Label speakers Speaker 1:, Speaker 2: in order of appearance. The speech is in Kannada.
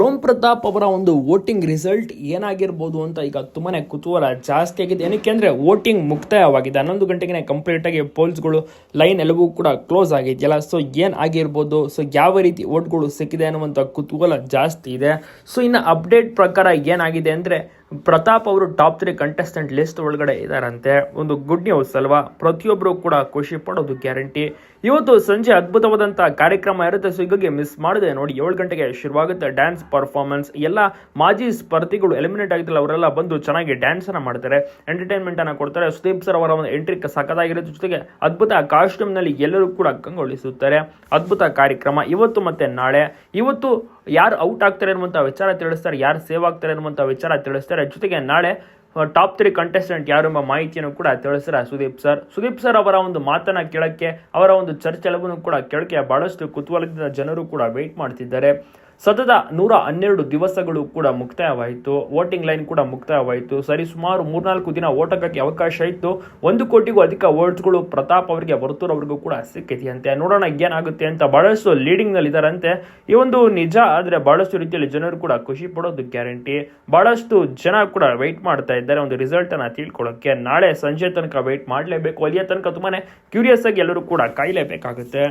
Speaker 1: ಓಂ ಪ್ರತಾಪ್ ಅವರ ಒಂದು ವೋಟಿಂಗ್ ರಿಸಲ್ಟ್ ಏನಾಗಿರ್ಬೋದು ಅಂತ ಈಗ ತುಂಬಾನೇ ಕುತೂಹಲ ಜಾಸ್ತಿ ಆಗಿದೆ. ಏನಕ್ಕೆ ಅಂದರೆ ವೋಟಿಂಗ್ ಮುಕ್ತಾಯವಾಗಿದೆ. 11 ಗಂಟೆಗೆ ಕಂಪ್ಲೀಟ್ ಆಗಿ ಪೋಲ್ಸ್ಗಳು ಲೈನ್ ಎಲ್ಲವೂ ಕೂಡ ಕ್ಲೋಸ್ ಆಗಿದೆಯಲ್ಲ. ಸೊ ಏನಾಗಿರ್ಬೋದು, ಸೊ ಯಾವ ರೀತಿ ವೋಟ್ಗಳು ಸಿಕ್ಕಿದೆ ಅನ್ನುವಂಥ ಕುತೂಹಲ ಜಾಸ್ತಿ ಇದೆ. ಸೊ ಇನ್ನು ಅಪ್ಡೇಟ್ ಪ್ರಕಾರ ಏನಾಗಿದೆ ಅಂದರೆ ಪ್ರತಾಪ್ ಅವರು ಟಾಪ್ 3 ಕಂಟೆಸ್ಟೆಂಟ್ ಲಿಸ್ಟ್ ಒಳಗಡೆ ಇದ್ದಾರಂತೆ. ಒಂದು ಗುಡ್ ನ್ಯೂಸ್ ಅಲ್ವಾ? ಪ್ರತಿಯೊಬ್ಬರು ಕೂಡ ಖುಷಿ ಪಡೋದು ಗ್ಯಾರಂಟಿ. ಇವತ್ತು ಸಂಜೆ ಅದ್ಭುತವಾದಂಥ ಕಾರ್ಯಕ್ರಮ ಇರುತ್ತೆ. ಸೊ ಹೀಗಾಗಿ ಮಿಸ್ ಮಾಡಿದೆ ನೋಡಿ. 7 ಗಂಟೆಗೆ ಶುರುವಾಗುತ್ತೆ ಡ್ಯಾನ್ಸ್ ಪರ್ಫಾರ್ಮೆನ್ಸ್. ಎಲ್ಲ ಮಾಜಿ ಸ್ಪರ್ಧಿಗಳು ಎಲಿಮಿನೇಟ್ ಆಗಿದ್ದಲ್ಲ ಅವರೆಲ್ಲ ಬಂದು ಚೆನ್ನಾಗಿ ಡ್ಯಾನ್ಸ್ ಅನ್ನ ಮಾಡ್ತಾರೆ, ಎಂಟರ್ಟೈನ್ಮೆಂಟ್ ಅನ್ನ ಕೊಡ್ತಾರೆ. ಸುದೀಪ್ ಸರ್ ಅವರ ಒಂದು ಎಂಟ್ರಿ ಸಖತ್ತಾಗಿರುತ್ತೆ. ಜೊತೆಗೆ ಅದ್ಭುತ ಕಾಸ್ಟ್ಯೂಮ್ ನಲ್ಲಿ ಎಲ್ಲರೂ ಕೂಡ ಕಂಗೊಳಿಸುತ್ತಾರೆ. ಅದ್ಭುತ ಕಾರ್ಯಕ್ರಮ ಇವತ್ತು ಮತ್ತೆ ನಾಳೆ. ಇವತ್ತು ಯಾರು ಔಟ್ ಆಗ್ತಾರೆ ಅನ್ನುವಂಥ ವಿಚಾರ ತಿಳಿಸ್ತಾರೆ, ಯಾರು ಸೇವ್ ಆಗ್ತಾರೆ ಅನ್ನುವಂಥ ವಿಚಾರ ತಿಳಿಸ್ತಾರೆ. ಜೊತೆಗೆ ನಾಳೆ ಟಾಪ್ 3 ಕಂಟೆಸ್ಟೆಂಟ್ ಯಾರು ಎಂಬ ಮಾಹಿತಿಯನ್ನು ಕೂಡ ತಿಳಿಸ್ತಾರೆ ಸುದೀಪ್ ಸರ್ ಅವರ ಒಂದು ಮಾತನ್ನ ಕೇಳಕ್ಕೆ, ಅವರ ಒಂದು ಚರ್ಚೆ ಎಲ್ಲವನ್ನೂ ಕೂಡ ಕೇಳಕ್ಕೆ ಬಹಳಷ್ಟು ಕುತೂಹಲದಿಂದ ಜನರು ಕೂಡ ವೇಟ್ ಮಾಡ್ತಿದ್ದಾರೆ. ಸತತ 112 ದಿವಸಗಳು ಕೂಡ ಮುಕ್ತಾಯವಾಯಿತು. ವೋಟಿಂಗ್ ಲೈನ್ ಕೂಡ ಮುಕ್ತಾಯವಾಯಿತು. ಸರಿ ಸುಮಾರು 3-4 ದಿನ ಓಟ್ ಹಾಕಕ್ಕೆ ಅವಕಾಶ ಇತ್ತು. 1 ಕೋಟಿಗೂ ಅಧಿಕ ವೋಟ್ಸ್ಗಳು ಪ್ರತಾಪ್ ಅವರಿಗೆ, ವರ್ತೂರ್ ಅವರಿಗೂ ಕೂಡ ಸಿಕ್ಕಿದೆಯಂತೆ. ನೋಡೋಣ ಏನಾಗುತ್ತೆ ಅಂತ. ಬಹಳಷ್ಟು ಲೀಡಿಂಗ್ ನಲ್ಲಿ ಇದ್ದಾರಂತೆ. ಈ ಒಂದು ನಿಜ ಆದ್ರೆ ಬಹಳಷ್ಟು ರೀತಿಯಲ್ಲಿ ಜನರು ಕೂಡ ಖುಷಿ ಪಡೋದು ಗ್ಯಾರಂಟಿ. ಬಹಳಷ್ಟು ಜನ ಕೂಡ ವೆಯ್ಟ್ ಮಾಡ್ತಾ ಇದ್ದಾರೆ ಒಂದು ರಿಸಲ್ಟ್ ಅನ್ನ ತಿಳ್ಕೊಳ್ಳೋಕೆ. ನಾಳೆ ಸಂಜೆ ತನಕ ವೆಯ್ಟ್ ಮಾಡಲೇಬೇಕು. ಅಲ್ಲಿಯ ತನಕ ತುಂಬಾನೇ ಕ್ಯೂರಿಯಸ್ ಆಗಿ ಎಲ್ಲರೂ ಕೂಡ ಕಾಯಲೇಬೇಕಾಗುತ್ತೆ.